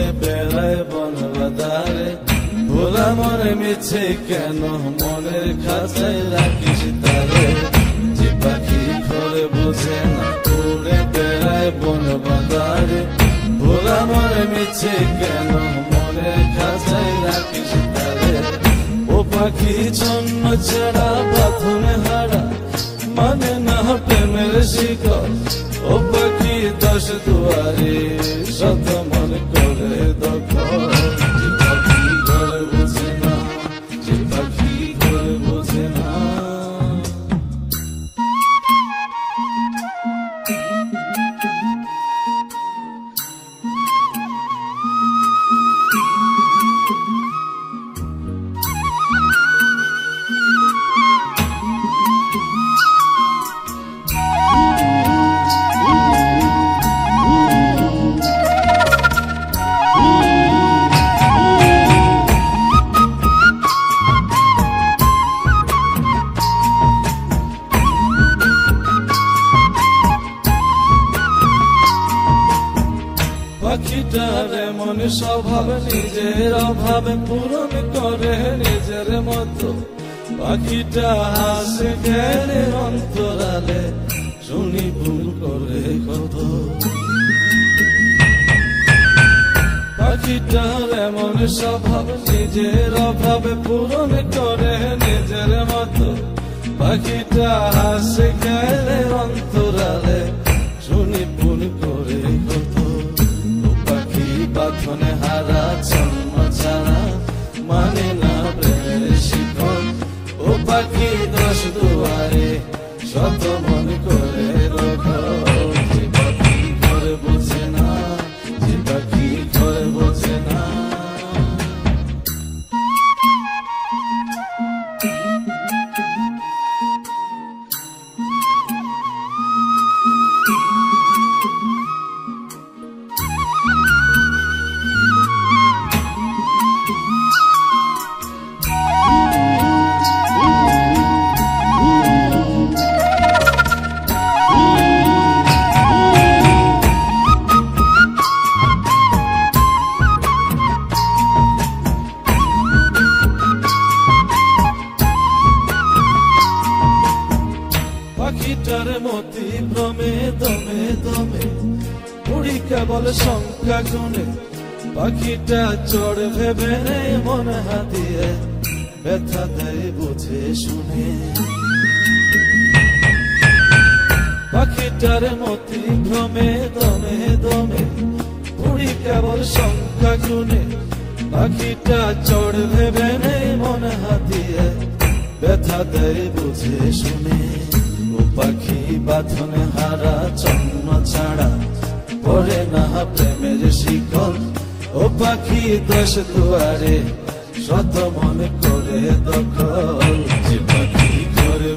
ঘুরে বেড়ায় বন বাদারে, ভোলা মনে মিছে কেন মনের খাঁচায় রাখিস তারে। যে পাখি ঘরে বোঝে না ঘুরে বেড়ায় বন বাদারে, ভোলা মনে মিছে কেন মনের খাঁচায় রাখিস তারে। ও পাখি ছন্ন ছাড়া বাঁধনে হারা, মানে না প্রেমের শিকল। ও পাখি দশ দুয়ারে শত মন করে দখল। যে পাখি ঘরে বোঝে না, যে পাখি ঘরে বোঝে না। পাখিটার এমন স্বভাব নিজের অভাবে পূরণ করে নিজের মতো। পাখিটা হাসে গেলে অন্তরালে, শুনি ভুল করে কত। পাখিটার এমন স্বভাব নিজের অভাবে পূরণ করে নিজের মতো। পাখিটা হাসে গেলে অন্তরালে, শুনি ভুল করে কত। বাঁধনে হারা জন্ম ছাড়া, মানে না প্রেমের শিকল। ও পাখি দশ দুয়ারে শত মন করে দখল। যে পাখি ঘরে বোঝে না, যে পাখি ঘরে বোঝে না। পাখিটার মতি ভ্রমে দমে দমে, উড়ি কেবল সংখ্যা গুনে। পাখিটা চড় ভেবে নেই মন হাতিয়ে, ব্যথা দেয় বুঝে শুনে। পাখিটার মতি ভ্রমে দমে দমে, উড়ি কেবল সংখ্যা গুনে। পাখিটা চড় ভেবে নেই মন হাতিয়ে, ব্যথা দেয় বুঝে শুনে। ও পাখি বাঁধনে হারা জন্ম ছাড়া, পরে না প্রেমের শিকল। ও পাখি দশ দুয়ারে শত মন করে দখল। যে পাখি ঘরে